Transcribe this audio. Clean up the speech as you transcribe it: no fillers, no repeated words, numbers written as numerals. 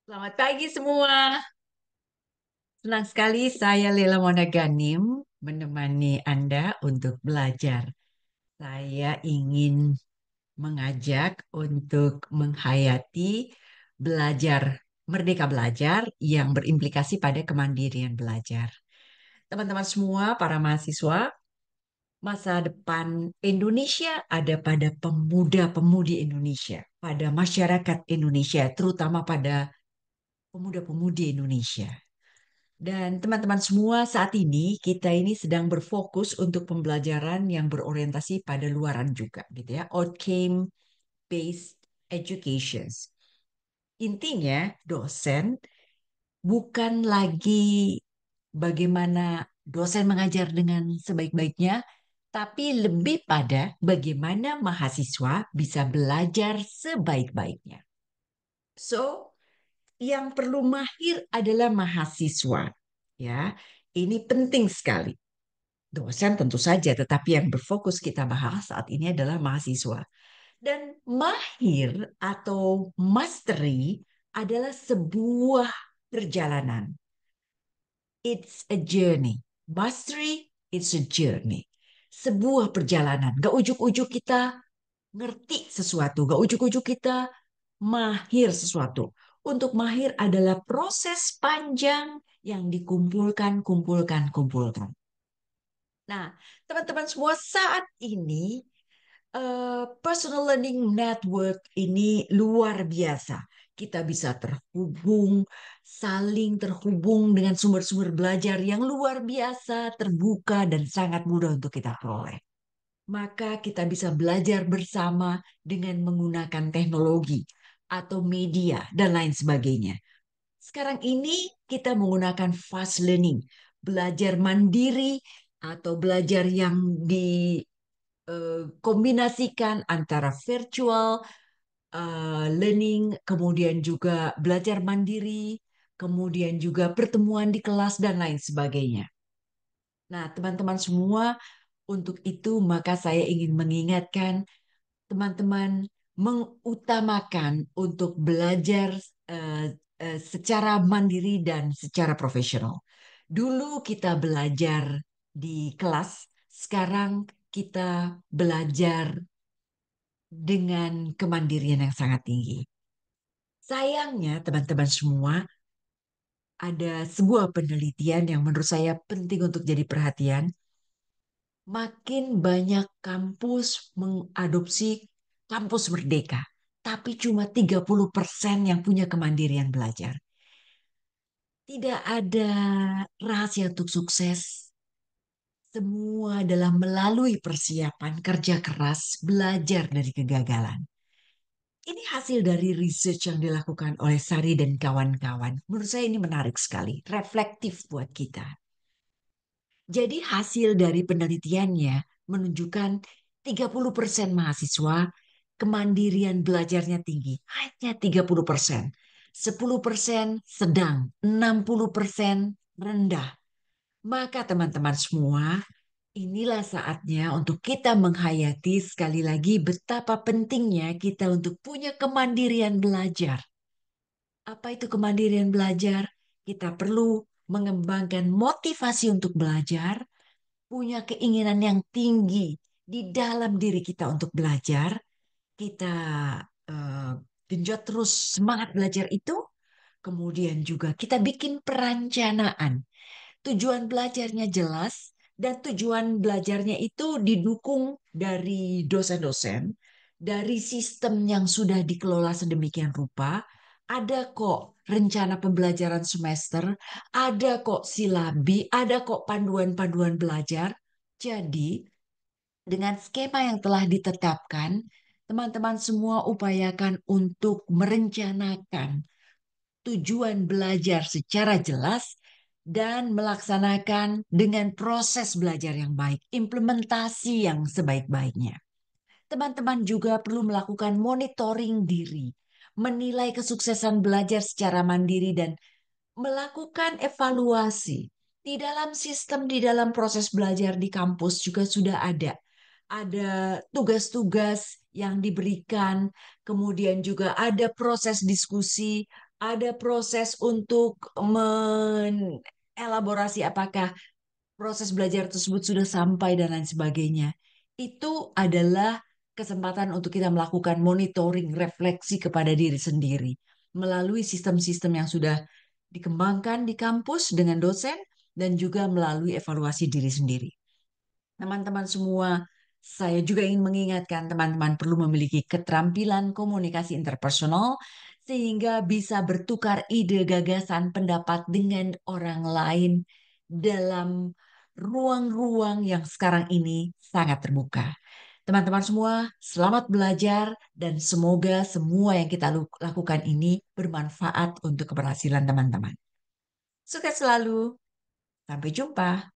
Selamat pagi semua. Senang sekali saya Lela Mona Ganim menemani Anda untuk belajar. Saya ingin mengajak untuk menghayati belajar, merdeka belajar yang berimplikasi pada kemandirian belajar. Teman-teman semua, para mahasiswa, masa depan Indonesia ada pada pemuda-pemudi Indonesia, pada masyarakat Indonesia, terutama pada pemuda-pemudi Indonesia. Dan teman-teman semua, saat ini kita ini sedang berfokus untuk pembelajaran yang berorientasi pada luaran juga, gitu ya, outcome based education. Intinya, dosen bukan lagi bagaimana dosen mengajar dengan sebaik-baiknya, tapi lebih pada bagaimana mahasiswa bisa belajar sebaik-baiknya. So, yang perlu mahir adalah mahasiswa. Ya, ini penting sekali. Dosen tentu saja, tetapi yang berfokus kita bahas saat ini adalah mahasiswa. Dan mahir atau mastery adalah sebuah perjalanan. It's a journey. Mastery, it's a journey. Sebuah perjalanan. Gak ujuk-ujuk kita ngerti sesuatu. Gak ujuk-ujuk kita mahir sesuatu. Untuk mahir adalah proses panjang yang dikumpulkan, kumpulkan, kumpulkan. Nah, teman-teman semua, saat ini personal learning network ini luar biasa. Kita bisa terhubung, saling terhubung dengan sumber-sumber belajar yang luar biasa, terbuka, dan sangat mudah untuk kita peroleh. Maka kita bisa belajar bersama dengan menggunakan teknologi atau media dan lain sebagainya. Sekarang ini kita menggunakan fast learning, belajar mandiri atau belajar yang dikombinasikan antara virtual learning, kemudian juga belajar mandiri, kemudian juga pertemuan di kelas dan lain sebagainya. Nah, teman-teman semua, untuk itu maka saya ingin mengingatkan teman-teman mengutamakan untuk belajar secara mandiri dan secara profesional. Dulu kita belajar di kelas, sekarang kita belajar dengan kemandirian yang sangat tinggi. Sayangnya, teman-teman semua, ada sebuah penelitian yang menurut saya penting untuk jadi perhatian. Makin banyak kampus mengadopsi kampus merdeka, tapi cuma 30% yang punya kemandirian belajar. Tidak ada rahasia untuk sukses. Semua adalah melalui persiapan kerja keras, belajar dari kegagalan. Ini hasil dari research yang dilakukan oleh Sari dan kawan-kawan. Menurut saya ini menarik sekali, reflektif buat kita. Jadi hasil dari penelitiannya menunjukkan 30% mahasiswa kemandirian belajarnya tinggi. Hanya 30%. 10% sedang, 60% rendah. Maka teman-teman semua, inilah saatnya untuk kita menghayati sekali lagi betapa pentingnya kita untuk punya kemandirian belajar. Apa itu kemandirian belajar? Kita perlu mengembangkan motivasi untuk belajar, punya keinginan yang tinggi di dalam diri kita untuk belajar, kita eh, genjot terus semangat belajar itu, kemudian juga kita bikin perencanaan. Tujuan belajarnya jelas dan tujuan belajarnya itu didukung dari dosen-dosen, dari sistem yang sudah dikelola sedemikian rupa. Ada kok rencana pembelajaran semester, ada kok silabi, ada kok panduan-panduan belajar. Jadi, dengan skema yang telah ditetapkan, teman-teman semua upayakan untuk merencanakan tujuan belajar secara jelas dan melaksanakan dengan proses belajar yang baik, implementasi yang sebaik-baiknya. Teman-teman juga perlu melakukan monitoring diri, menilai kesuksesan belajar secara mandiri dan melakukan evaluasi. Di dalam sistem, di dalam proses belajar di kampus juga sudah ada. Ada tugas-tugas yang diberikan, kemudian juga ada proses diskusi, ada proses untuk mengelaborasi apakah proses belajar tersebut sudah sampai dan lain sebagainya. Itu adalah kesempatan untuk kita melakukan monitoring, refleksi kepada diri sendiri melalui sistem-sistem yang sudah dikembangkan di kampus dengan dosen dan juga melalui evaluasi diri sendiri. Teman-teman semua, saya juga ingin mengingatkan teman-teman perlu memiliki keterampilan komunikasi interpersonal sehingga bisa bertukar ide, gagasan, pendapat dengan orang lain dalam ruang-ruang yang sekarang ini sangat terbuka. Teman-teman semua, selamat belajar dan semoga semua yang kita lakukan ini bermanfaat untuk keberhasilan teman-teman. Sukses selalu. Sampai jumpa.